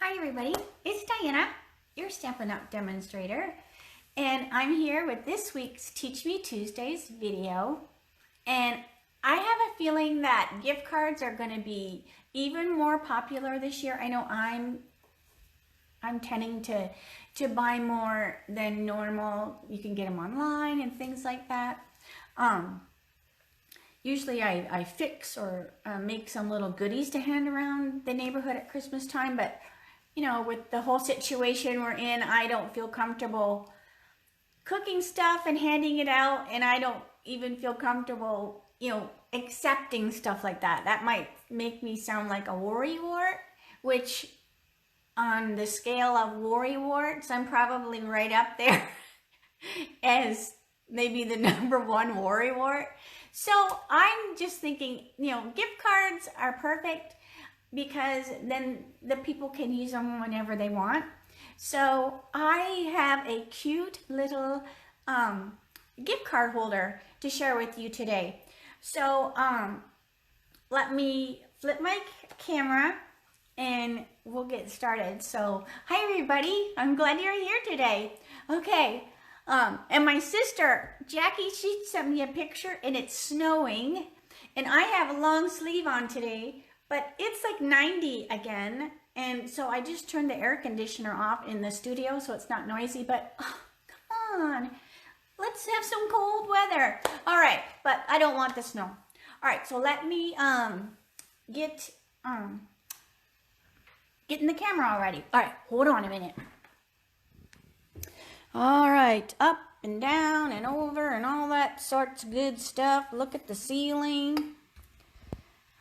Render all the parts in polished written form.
Hi everybody, it's Diana, your Stampin' Up! Demonstrator, and I'm here with this week's Teach Me Tuesdays video, and I have a feeling that gift cards are going to be even more popular this year. I know I'm tending to buy more than normal. You can get them online and things like that. Usually I fix or make some little goodies to hand around the neighborhood at Christmas time, but you know, with the whole situation we're in, I don't feel comfortable cooking stuff and handing it out, and I don't even feel comfortable, you know, accepting stuff like that. That might make me sound like a worrywart, which on the scale of worrywarts, I'm probably right up there as maybe the #1 worrywart. So I'm just thinking, you know, gift cards are perfect because then the people can use them whenever they want. So I have a cute little gift card holder to share with you today. So let me flip my camera and we'll get started. So hi everybody, I'm glad you're here today. Okay, and my sister Jackie, she sent me a picture and it's snowing, and I have a long sleeve on today, but it's like 90 again, and so I just turned the air conditioner off in the studio so it's not noisy, but oh, come on, let's have some cold weather. All right, but I don't want the snow. All right, so let me get in the camera already. All right, hold on a minute. All right, up and down and over and all that sorts of good stuff. Look at the ceiling.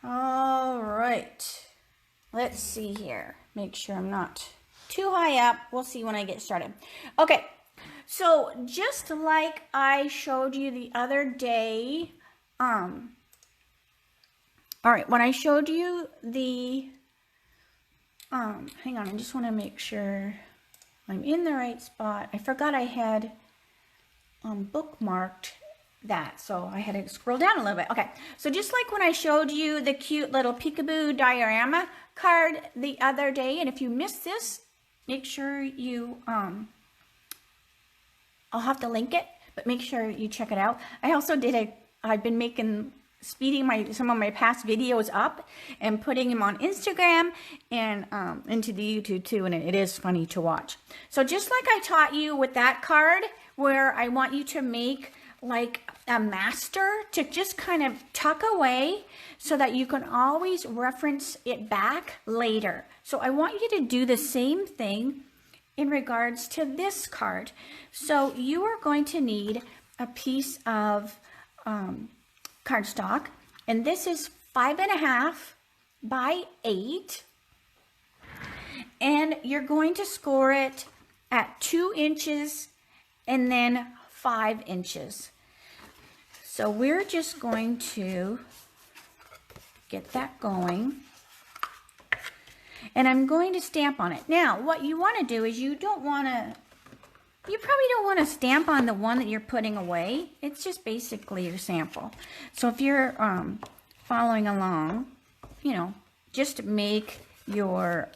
All right, let's see here. Make sure I'm not too high up. We'll see when I get started. Okay, so just like I showed you the other day, all right, when I showed you the, hang on, I just want to make sure I'm in the right spot. I forgot I had bookmarked that, so I had to scroll down a little bit. Okay, so just like when I showed you the cute little peekaboo diorama card the other day, and if you missed this, make sure you I'll have to link it, but make sure you check it out. I also I've been speeding some of my past videos up and putting them on Instagram and into the YouTube too, and it is funny to watch. So just like I taught you with that card, where I want you to make like a master to just kind of tuck away so that you can always reference it back later. So I want you to do the same thing in regards to this card. So you are going to need a piece of cardstock, and this is 5.5 by 8, and you're going to score it at 2 inches and then 5 inches. So we're just going to get that going, and I'm going to stamp on it. Now what you want to do is you probably don't want to stamp on the one that you're putting away. It's just basically your sample. So if you're following along, you know, just make your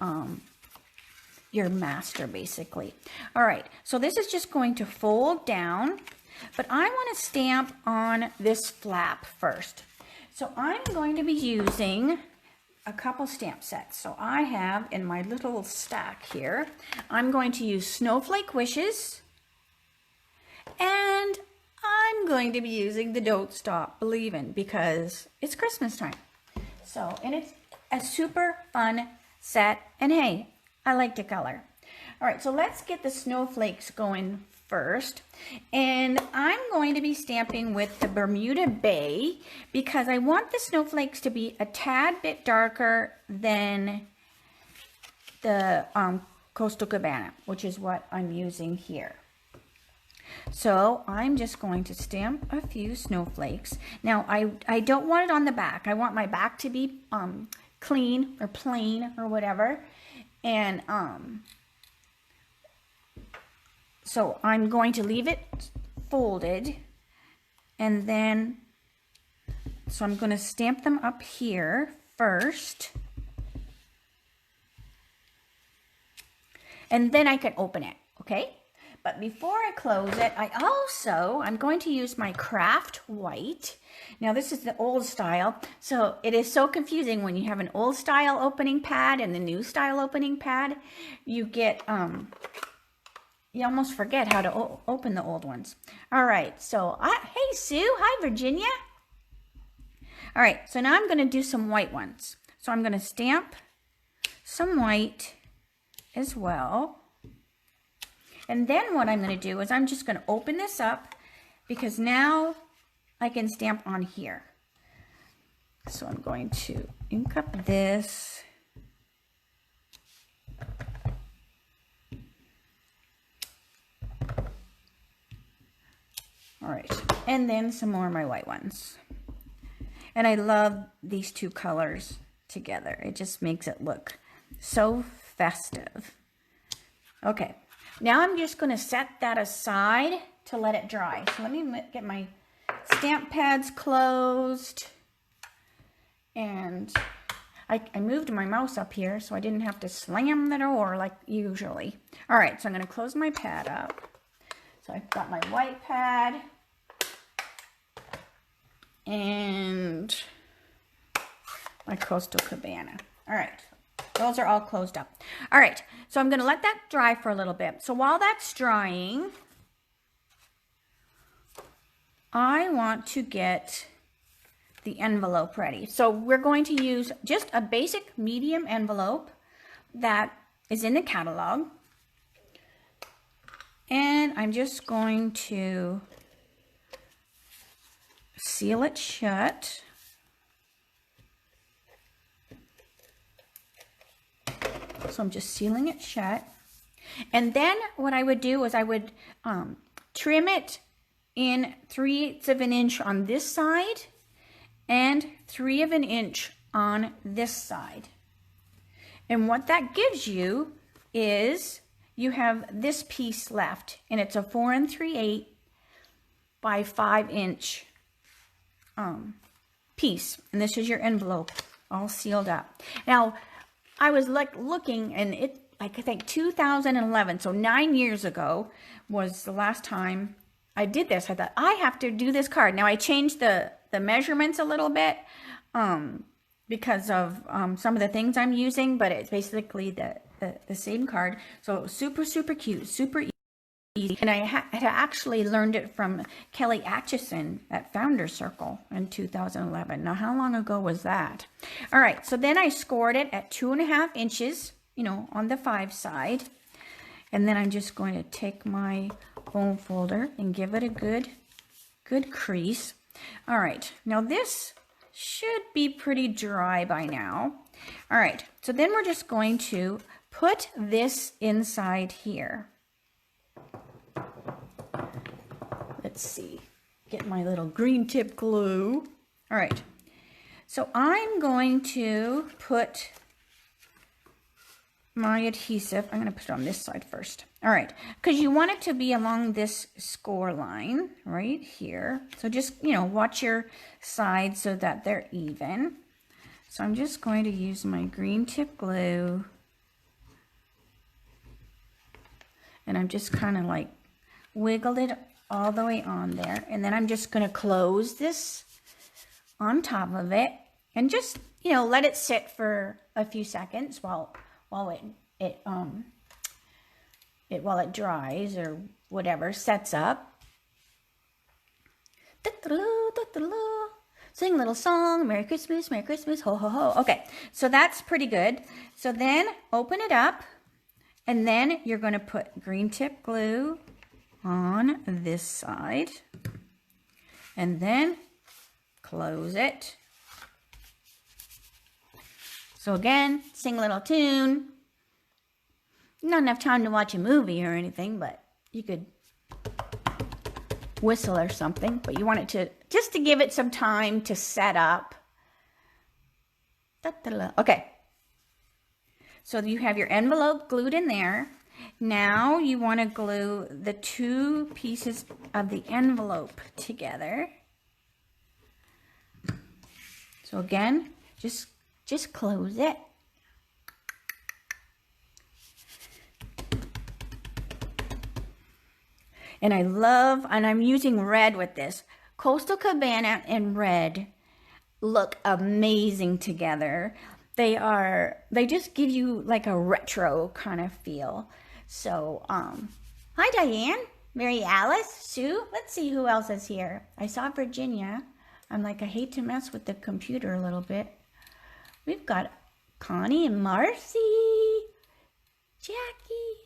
master basically. All right, so this is just going to fold down, but I want to stamp on this flap first. So I'm going to be using a couple stamp sets. So I have in my little stack here, I'm going to use Snowflake Wishes, and I'm going to be using the Don't Stop Believin' because it's Christmas time. So, and it's a super fun set, and hey, I like the color. All right, so let's get the snowflakes going first, and I'm going to be stamping with the Bermuda Bay because I want the snowflakes to be a tad bit darker than the Coastal Cabana, which is what I'm using here. So I'm just going to stamp a few snowflakes. Now I don't want it on the back. I want my back to be clean or plain or whatever, and so I'm going to leave it folded, and then so I'm going to stamp them up here first. and then I can open it, okay? But before I close it, I'm going to use my craft white. Now this is the old style, so it is so confusing when you have an old style opening pad and the new style opening pad. You get, you almost forget how to open the old ones. All right, so, hey Sue, hi Virginia. All right, so now I'm gonna do some white ones. So I'm gonna stamp some white as well. And then what I'm going to do is I'm just going to open this up because now I can stamp on here. So I'm going to ink up this. All right, and then some more of my white ones. And I love these two colors together. It just makes it look so festive. Okay. Now I'm just going to set that aside to let it dry. So let me get my stamp pads closed. And I moved my mouse up here so I didn't have to slam the door like usually. All right, so I'm going to close my pad up. So I've got my white pad. And my Coastal Cabana. All right. Those are all closed up. All right, so I'm going to let that dry for a little bit. So while that's drying, I want to get the envelope ready. So we're going to use just a basic medium envelope that is in the catalog. And I'm just going to seal it shut. So I'm just sealing it shut. And then what I would do is I would trim it in 3/8 of an inch on this side and 3 of an inch on this side. And what that gives you is you have this piece left, and it's a 4 3/8 by 5 inch piece. And this is your envelope all sealed up. Now, I was like looking, and it, like I think 2011, so 9 years ago was the last time I did this. I thought, I have to do this card. Now I changed the measurements a little bit because of some of the things I'm using, but it's basically the same card. So super, super cute, super easy. And I had actually learned it from Kelly Atchison at Founder Circle in 2011. Now, how long ago was that? All right, so then I scored it at 2.5 inches, you know, on the 5 side. And then I'm just going to take my foam folder and give it a good crease. All right, now this should be pretty dry by now. All right, so then we're just going to put this inside here. Let's see, get my little green tip glue. All right, so I'm going to put my adhesive, I'm going to put it on this side first. All right, because you want it to be along this score line right here. So just, you know, watch your sides so that they're even. So I'm just going to use my green tip glue. And I'm just kind of like wiggled it all the way on there. And then I'm just going to close this on top of it and just, you know, let it sit for a few seconds while it dries or whatever, sets up. Sing a little song, Merry Christmas, ho, ho, ho. Okay, so that's pretty good. So then open it up, and then you're going to put green tip glue on this side, and then close it. So again, sing a little tune. Not enough time to watch a movie or anything, but you could whistle or something. But you want it to, just to give it some time to set up. Okay. So you have your envelope glued in there. Now you want to glue the 2 pieces of the envelope together. So again, just close it. And I love, and I'm using red with this. Coastal Cabana and red look amazing together. They just give you like a retro kind of feel. So, hi Diane, Mary Alice, Sue. Let's see who else is here. I saw Virginia. I'm like, I hate to mess with the computer a little bit. We've got Connie and Marcy, Jackie.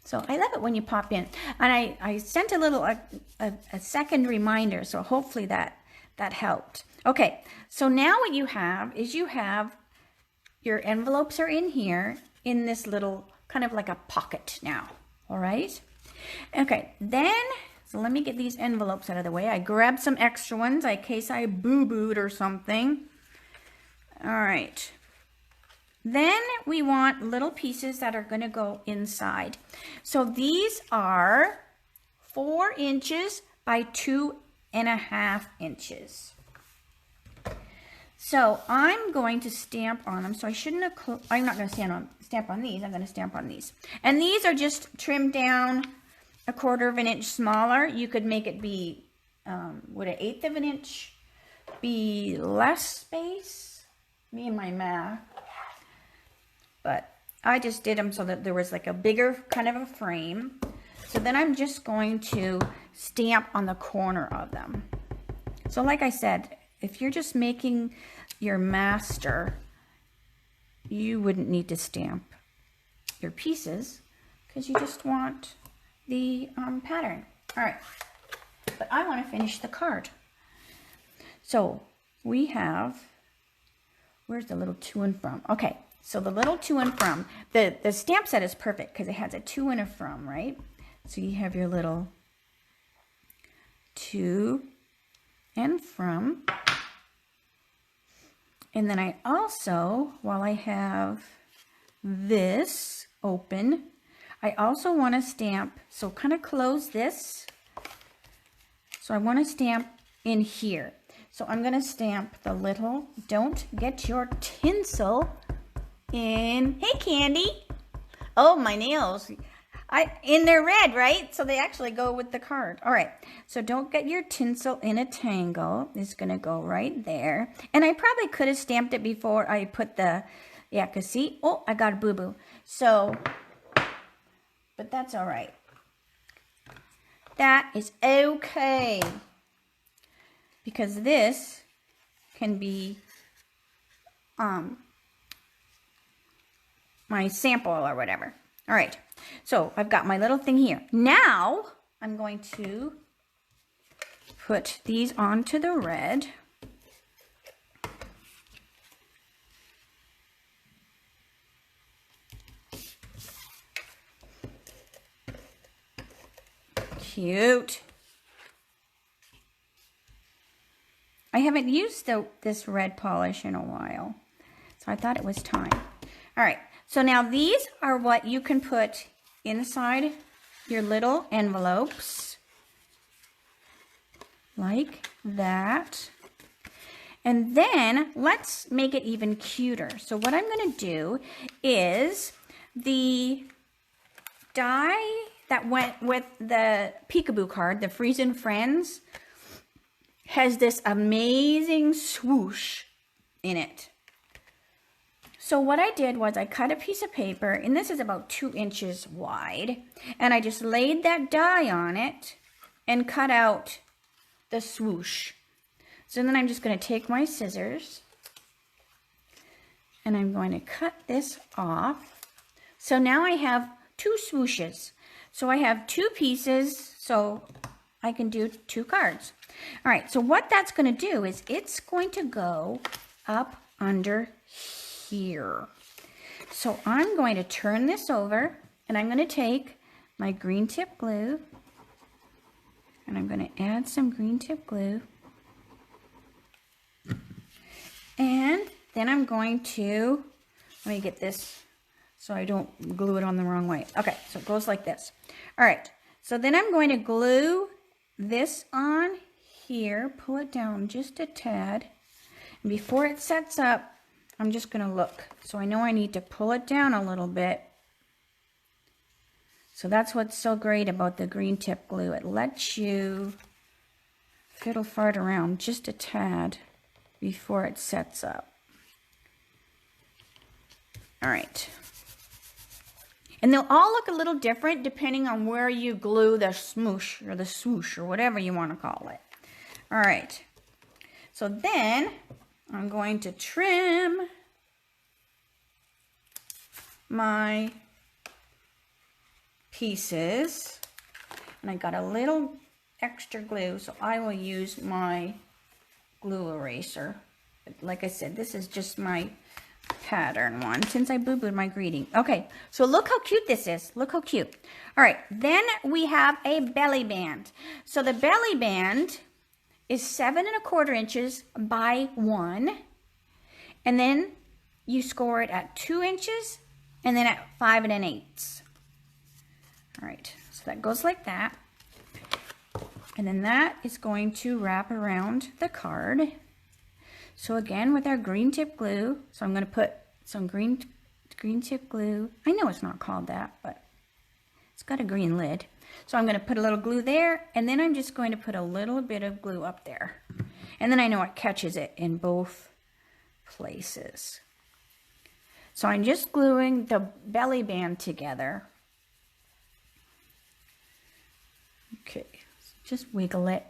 So I love it when you pop in. And I sent a little, a second reminder. So hopefully that helped. Okay, so now what you have is your envelopes are in here in this little, kind of like a pocket now. All right. Okay, then, so let me get these envelopes out of the way. I grabbed some extra ones in case I boo-booed or something. All right. Then we want little pieces that are going to go inside. So these are 4 inches by 2.5 inches. So I'm going to stamp on them. So I shouldn't have, I'm not going to stamp on these. I'm going to stamp on these. And these are just trimmed down 1/4 of an inch smaller. You could make it be, would 1/8 of an inch be less space? Me and my math. But I just did them so that there was like a bigger kind of a frame. So then I'm just going to stamp on the corner of them. So like I said, if you're just making your master, you wouldn't need to stamp your pieces because you just want the pattern. All right, but I want to finish the card. So we have, where's the little to and from? Okay. So the little to and from, the stamp set is perfect because it has a to and a from, right? So you have your little to and from. And then I also, while I have this open, I also want to stamp, so kind of close this. So I want to stamp in here. So I'm going to stamp the little, don't get your tinsel in. Hey Candy. Oh, my nails. And they're red, right? So they actually go with the card. All right. So don't get your tinsel in a tangle. It's going to go right there. And I probably could have stamped it before I put the, yeah, because see, oh, I got a boo-boo. So, but that's all right. That is okay. Because this can be, my sample or whatever. All right, so I've got my little thing here. Now I'm going to put these onto the red. Cute. I haven't used this red polish in a while, so I thought it was time. All right. So now these are what you can put inside your little envelopes, like that. And then let's make it even cuter. So what I'm going to do is the die that went with the peekaboo card, the Friesen Friends, has this amazing swoosh in it. So what I did was I cut a piece of paper, and this is about 2 inches wide, and I just laid that die on it and cut out the swoosh. So then I'm just going to take my scissors and I'm going to cut this off. So now I have 2 swooshes. So I have 2 pieces, so I can do 2 cards. All right, so what that's going to do is it's going to go up under here. So I'm going to turn this over and I'm going to take my green tip glue and I'm going to add some green tip glue. And then I'm going to, let me get this so I don't glue it on the wrong way. Okay, so it goes like this. All right, so then I'm going to glue this on here, pull it down just a tad. And before it sets up, I'm just going to look. So I know I need to pull it down a little bit So that's what's so great about the green tip glue. It lets you fiddle fart around just a tad before it sets up. All right. And they'll all look a little different depending on where you glue the smoosh or the swoosh or whatever you want to call it. All right. So then I'm going to trim my pieces. And I got a little extra glue, so I will use my glue eraser. Like I said, this is just my pattern one since I boo-booed my greeting. Okay, so look how cute this is. Look how cute. All right, then we have a belly band. So the belly band is 7 1/4 inches by 1, and then you score it at 2 inches and then at 5 1/8. All right, so that goes like that. And then that is going to wrap around the card. So again, with our green tip glue, so I'm going to put some green tip glue. I know it's not called that, but it's got a green lid. So I'm going to put a little glue there, and then I'm just going to put a little bit of glue up there. And then I know it catches it in both places. So I'm just gluing the belly band together. Okay, just wiggle it.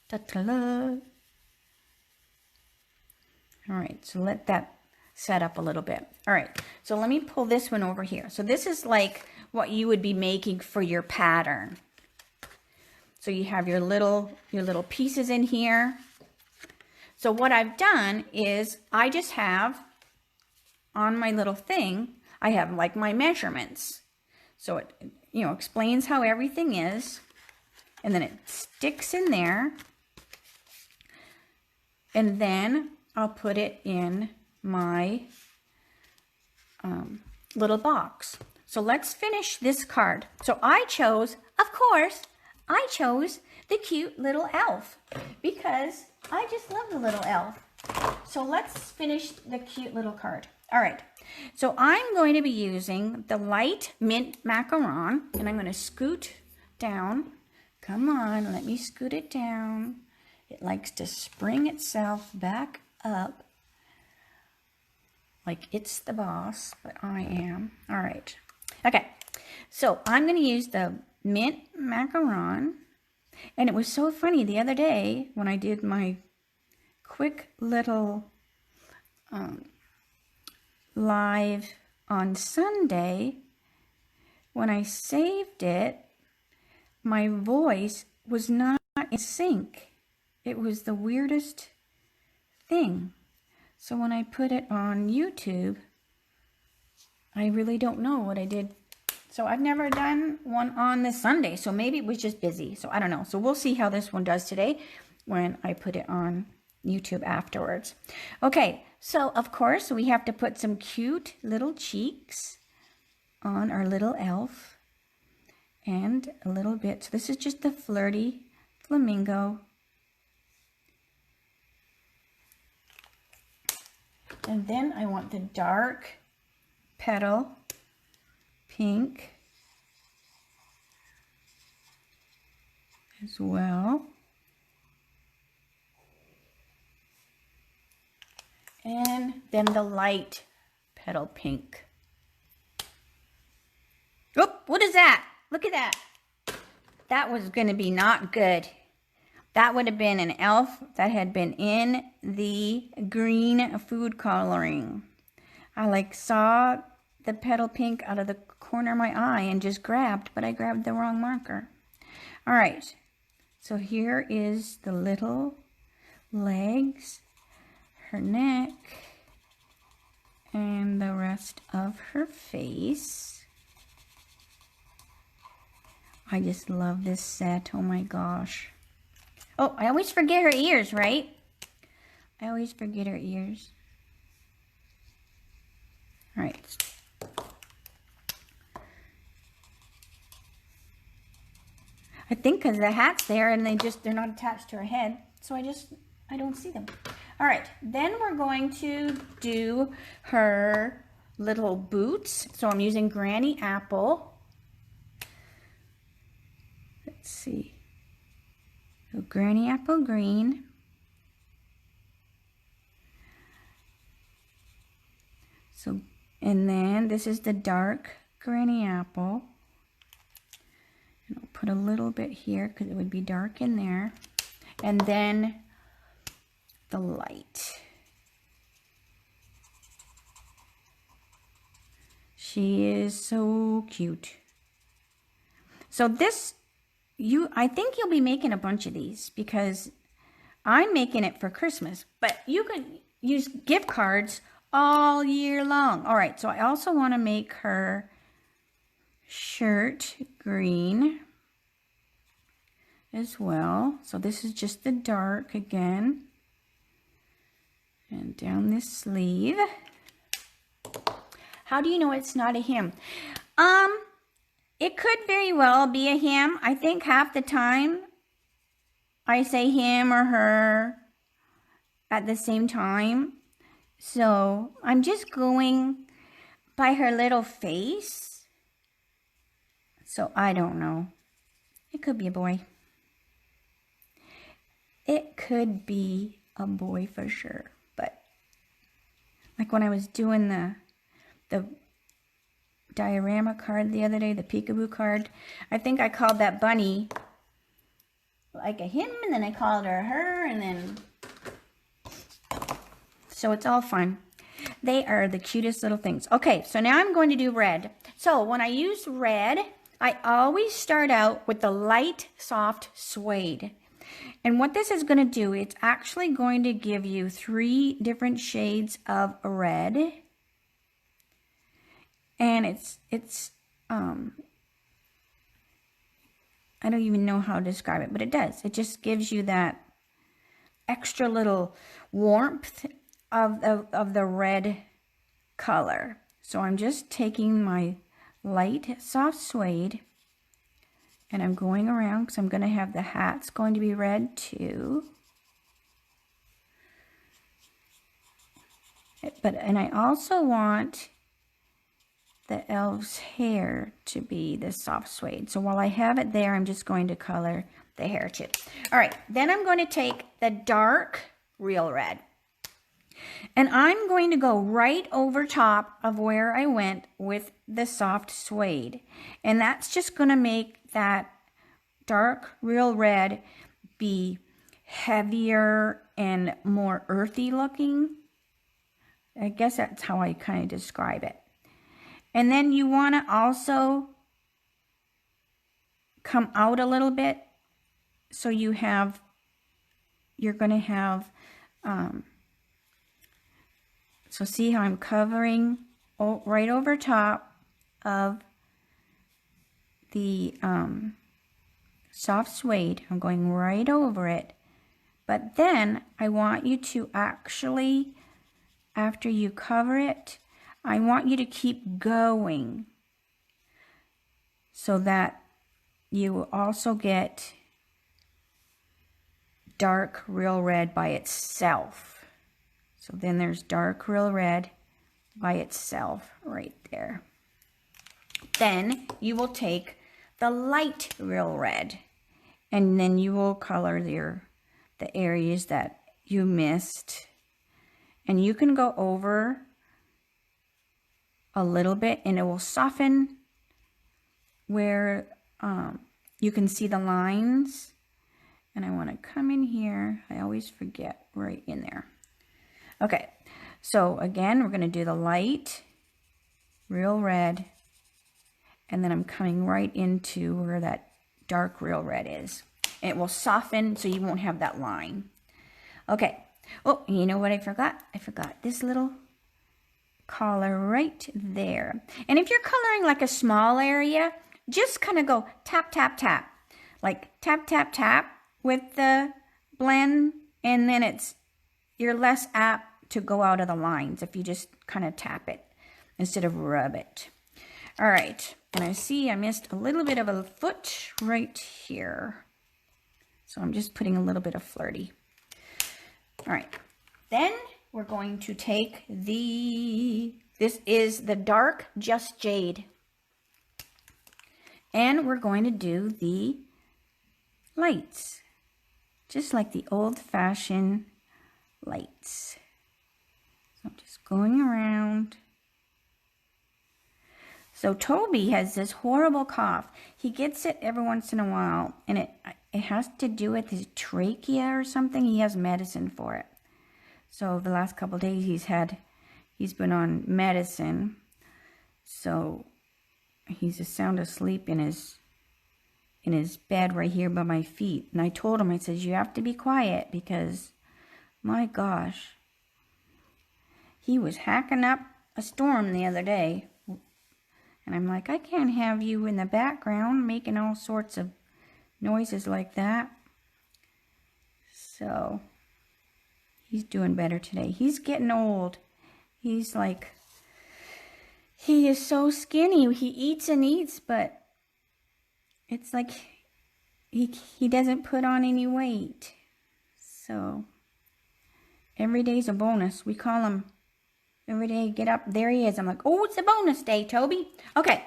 Ta-ta-la. All right, so let that set up a little bit. All right, so let me pull this one over here. So this is like what you would be making for your pattern. So you have your little pieces in here. So what I've done is I just have on my little thing, I have like my measurements. So it, you know, explains how everything is. And then it sticks in there. And then I'll put it in my little box. So let's finish this card. So I chose, of course, I chose the cute little elf because I just love the little elf. So let's finish the cute little card. All right, so I'm going to be using the light mint macaron, and I'm going to scoot down. Come on, let me scoot it down. It likes to spring itself back up like it's the boss, but I am. All right. Okay, so I'm going to use the mint macaron, and it was so funny the other day when I did my quick little live on Sunday. When I saved it, my voice was not in sync. It was the weirdest thing. So when I put it on YouTube, I really don't know what I did. So I've never done one on this Sunday, so maybe it was just busy. So I don't know. So we'll see how this one does today when I put it on YouTube afterwards. Okay, so of course we have to put some cute little cheeks on our little elf and a little bit. So this is just the flirty flamingo. And then I want the dark petal pink as well. And then the light petal pink. Oh, what is that? Look at that. That was going to be not good. That would have been an elf that had been in the green food coloring. I like saw the petal pink out of the corner of my eye and just grabbed, but I grabbed the wrong marker. All right, so here is the little legs, her neck, and the rest of her face. I just love this set. Oh my gosh. Oh, I always forget her ears, right? I always forget her ears. All right. I think because the hat's there and they're not attached to her head. So I don't see them. All right. Then we're going to do her little boots. So I'm using Granny Apple. let's see. So Granny Apple Green. So, and then this is the dark Granny Apple. And I'll put a little bit here because it would be dark in there. And then the light. She is so cute. So this, I think you'll be making a bunch of these because I'm making it for Christmas, but you could use gift cards all year long. All right, so I also want to make her shirt green as well. So this is just the dark again. And down this sleeve. How do you know it's not a him? It could very well be a him. I think half the time I say him or her at the same time. So I'm just going by her little face. So I don't know. It could be a boy. It could be a boy for sure. But like when I was doing the diorama card the other day, the peekaboo card, I think I called that bunny like a him, and then I called her, and then, so it's all fun. They are the cutest little things. Okay, so now I'm going to do red. So when I use red, I always start out with the light, soft suede. And what this is going to do, it's actually going to give you 3 different shades of red. And it's I don't even know how to describe it, but it does. It just gives you that extra little warmth of the red color. So I'm just taking my light soft suede and I'm going around because I'm going to have the hats going to be red too. And I also want the elf's hair to be the soft suede. So while I have it there, I'm just going to color the hair too. All right, then I'm going to take the dark real red. And I'm going to go right over top of where I went with the soft suede. And that's just going to make that dark real red be heavier and more earthy looking. I guess that's how I kind of describe it. And then you want to also come out a little bit. So you're going to have, so see how I'm covering right over top of the soft suede. I'm going right over it. But then I want you to actually, after you cover it, I want you to keep going so that you will also get dark real red by itself. So then there's dark real red by itself right there. Then you will take the light real red and then you will color the areas that you missed. And you can go over a little bit and it will soften where you can see the lines. And I want to come in here. I always forget right in there. Okay, so again, we're going to do the light real red, and then I'm coming right into where that dark real red is. And it will soften so you won't have that line. Okay. Oh, you know what I forgot? I forgot this little color right there. And if you're coloring like a small area, just kind of go tap, tap, tap. Like tap, tap, tap with the blend, and then you're less apt to go out of the lines if you just kind of tap it instead of rub it. All right, and I see I missed a little bit of a foot right here. So I'm just putting a little bit of flirty. All right, then we're going to take this is the dark Just Jade. And we're going to do the lights, just like the old-fashioned lights. So I'm just going around. So Toby has this horrible cough. He gets it every once in a while, and it has to do with his trachea or something. He has medicine for it. So the last couple of days he's been on medicine. So he's just sound asleep in his bed right here by my feet. And I told him, I said, you have to be quiet because, my gosh, he was hacking up a storm the other day. And I'm like, I can't have you in the background making all sorts of noises like that. So he's doing better today. He's getting old. He's like, he is so skinny. He eats and eats, but it's like he doesn't put on any weight. So every day's a bonus. We call him every day, get up, there he is. I'm like, oh, it's a bonus day, Toby. Okay,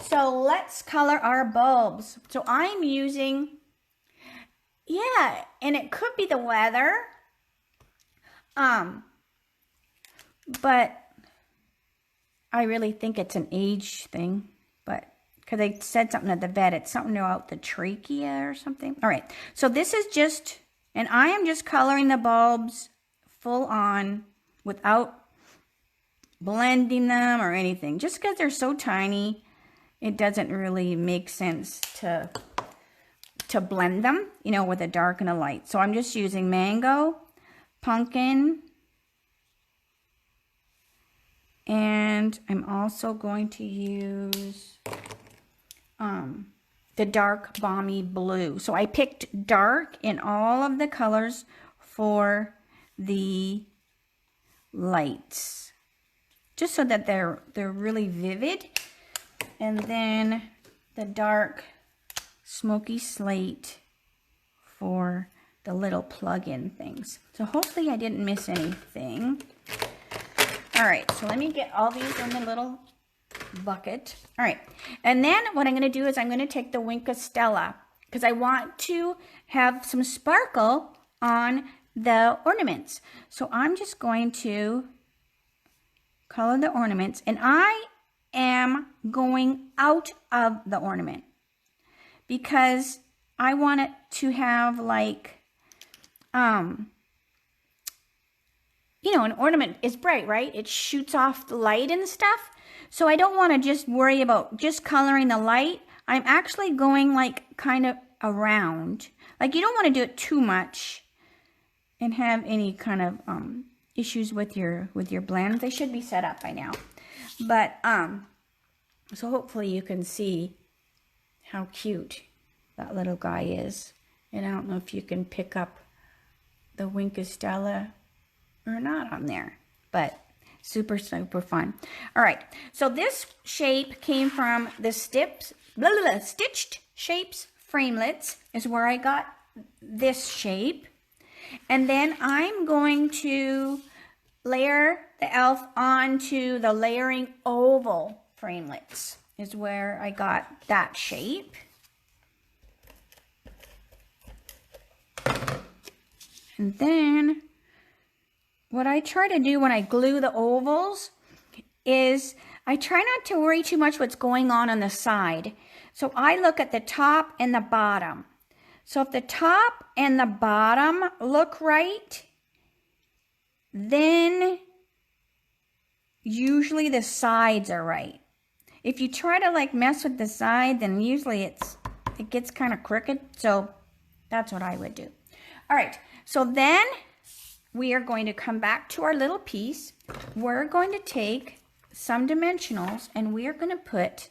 so let's color our bulbs. So I'm using, yeah, and it could be the weather. But I really think it's an age thing. But because they said something at the vet, it's something about the trachea or something. All right, so this is just, and I am just coloring the bulbs full on without blending them or anything. Just because they're so tiny, it doesn't really make sense to blend them, you know, with a dark and a light. So I'm just using mango, pumpkin, and I'm also going to use the dark balmy blue. So I picked dark in all of the colors for the lights, just so that they're really vivid. And then the dark smoky slate for the little plug-in things. So hopefully I didn't miss anything. All right, so let me get all these in the little bucket. All right, and then what I'm going to do is I'm going to take the Wink of Stella because I want to have some sparkle on the ornaments. So I'm just going to color the ornaments, and I am going out of the ornament because I want it to have like, you know, an ornament is bright, right? It shoots off the light and stuff. So I don't want to just worry about just coloring the light. I'm actually going like kind of around. Like you don't want to do it too much and have any kind of issues with your blend. They should be set up by now. But so hopefully you can see how cute that little guy is. And I don't know if you can pick up the Wink of Stella or not on there, but super fun. All right, so this shape came from the Stitched Shapes Framelits is where I got this shape. And then I'm going to layer the elf onto the layering oval framelits is where I got that shape. And then what I try to do when I glue the ovals is I try not to worry too much what's going on the side. So I look at the top and the bottom. So if the top and the bottom look right, then usually the sides are right. If you try to like mess with the side, then usually it gets kind of crooked. So that's what I would do. All right, so then we are going to come back to our little piece. We're going to take some dimensionals and we are going to put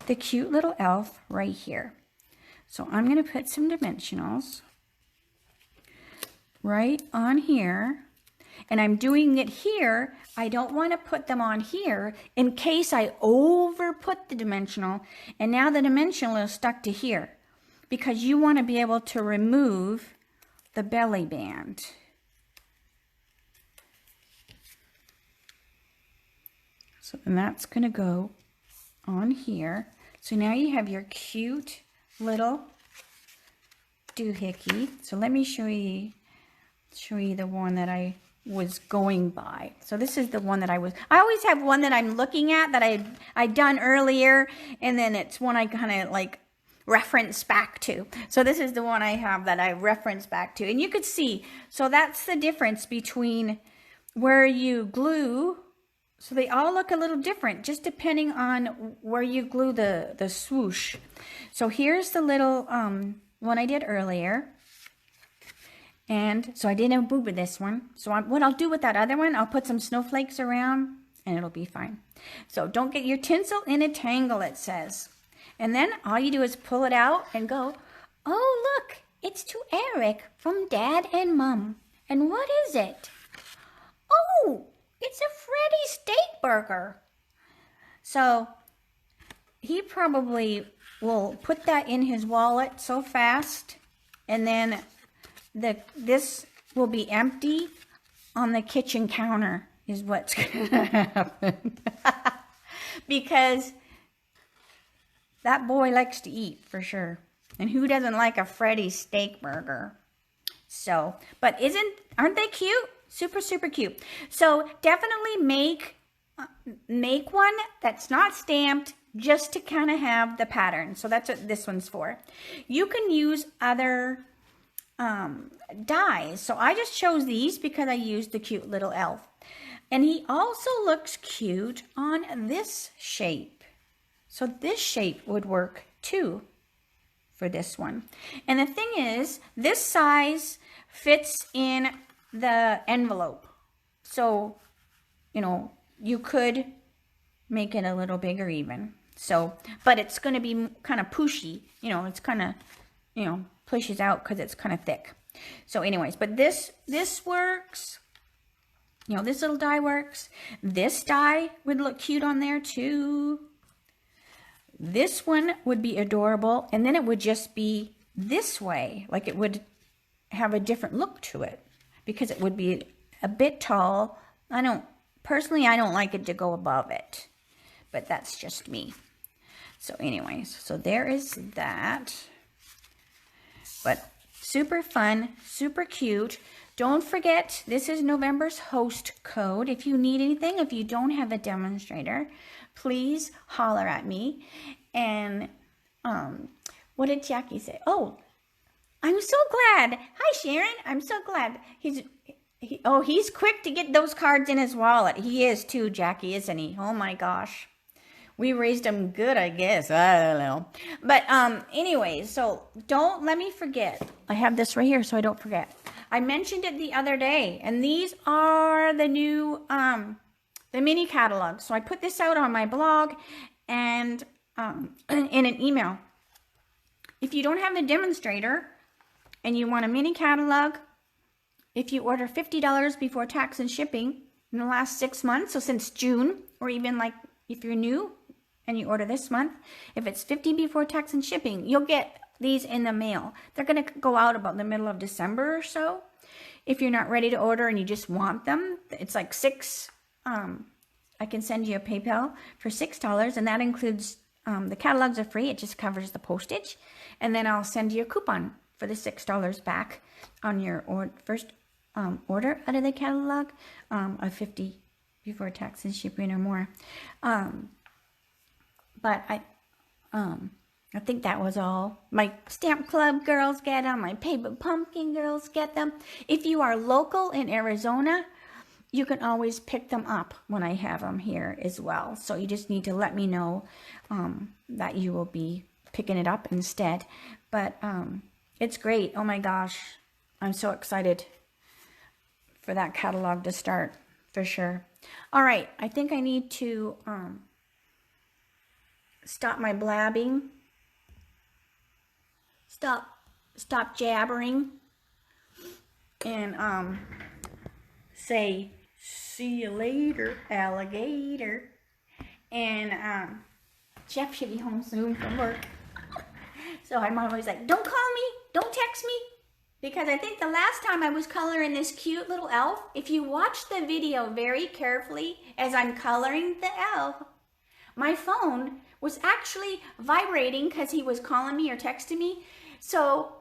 the cute little elf right here. So I'm going to put some dimensionals right on here. And I'm doing it here. I don't want to put them on here in case I over put the dimensional. And now the dimensional is stuck to here. Because you want to be able to remove the belly band. So then that's going to go on here. So now you have your cute little doohickey. So let me show you the one that I was going by. So this is the one that I always have one that I'm looking at that I'd done earlier, and then it's one I kind of like reference back to. So this is the one I have that I reference back to, and you could see, so that's the difference between where you glue. So they all look a little different just depending on where you glue the swoosh. So here's the little one I did earlier. And so I didn't boo with this one. So what I'll do with that other one, I'll put some snowflakes around and it'll be fine. So don't get your tinsel in a tangle, it says. And then all you do is pull it out and go, oh, look, it's to Eric from Dad and Mom. And what is it? Oh, it's a Freddy steak burger. So he probably will put that in his wallet so fast, and then this will be empty on the kitchen counter is what's going to happen. Because that boy likes to eat for sure. And who doesn't like a Freddy steak burger? So, but aren't they cute? Super, super cute. So definitely make one that's not stamped just to kind of have the pattern. So that's what this one's for. You can use other dies. So I just chose these because I used the cute little elf. And he also looks cute on this shape. So this shape would work too for this one. And the thing is, this size fits in the envelope. So, you know, you could make it a little bigger even. So, but it's going to be kind of pushy. You know, it's kind of, you know, pushes out because it's kind of thick. So anyways, but this works. You know, this little die works. This die would look cute on there too. This one would be adorable. And then it would just be this way. Like it would have a different look to it because it would be a bit tall. Personally, I don't like it to go above it, but that's just me. So anyways, so there is that. But super fun, super cute. Don't forget, this is November's host code. If you need anything, if you don't have a demonstrator, please holler at me. And what did Jackie say? Oh, I'm so glad. Hi, Sharon. I'm so glad. He's quick to get those cards in his wallet. He is too, Jackie, isn't he? Oh my gosh. We raised him good, I guess. I don't know. But anyways, so don't let me forget. I have this right here so I don't forget. I mentioned it the other day, and these are the new the mini catalog. So I put this out on my blog and in an email. If you don't have the demonstrator and you want a mini catalog, if you order $50 before tax and shipping in the last 6 months, so since June, or even like if you're new and you order this month, if it's $50 before tax and shipping, you'll get these in the mail. They're going to go out about the middle of December or so. If you're not ready to order and you just want them, it's like I can send you a PayPal for $6, and that includes the catalogs are free. It just covers the postage, and then I'll send you a coupon for the $6 back on your first order out of the catalog of $50 before tax and shipping or more. But I think that was all. My Stamp Club girls get them. My Paper Pumpkin girls get them. If you are local in Arizona, you can always pick them up when I have them here as well. So you just need to let me know that you will be picking it up instead. But it's great. Oh my gosh. I'm so excited for that catalog to start for sure. All right. I think I need to stop my blabbing. Stop jabbering. And say, see you later, alligator. And Jeff should be home soon from work. So I'm always like, don't call me, don't text me. Because I think the last time I was coloring this cute little elf, if you watch the video very carefully as I'm coloring the elf, my phone was actually vibrating because he was calling me or texting me. So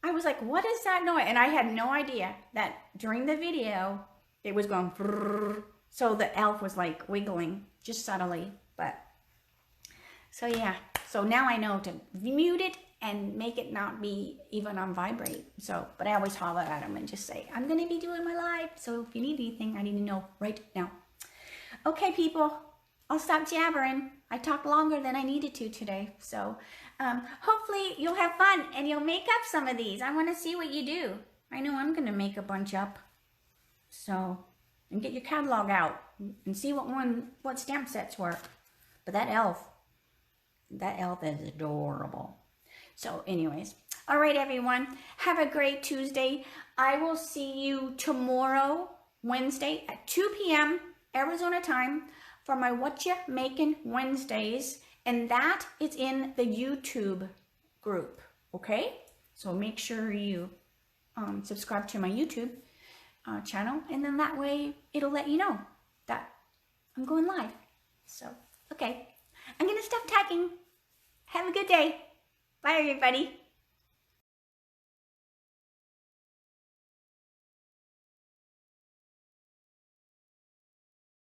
I was like, what is that noise? And I had no idea that during the video, it was going, brrr. So the elf was like wiggling just subtly. But, so yeah. So now I know to mute it and make it not be even on vibrate. So, but I always holler at him and just say, I'm going to be doing my live. So if you need anything, I need to know right now. Okay, people, I'll stop jabbering. I talked longer than I needed to today. So hopefully you'll have fun and you'll make up some of these. I want to see what you do. I know I'm going to make a bunch up. So, and get your catalog out and see what stamp sets work. But that elf is adorable. So anyways, all right, everyone, have a great Tuesday. I will see you tomorrow, Wednesday at 2 p.m. Arizona time for my What Ya Making Wednesdays. And that is in the YouTube group, okay? So make sure you subscribe to my YouTube channel, and then that way it'll let you know that I'm going live. So, okay. I'm going to stop talking. Have a good day. Bye, everybody.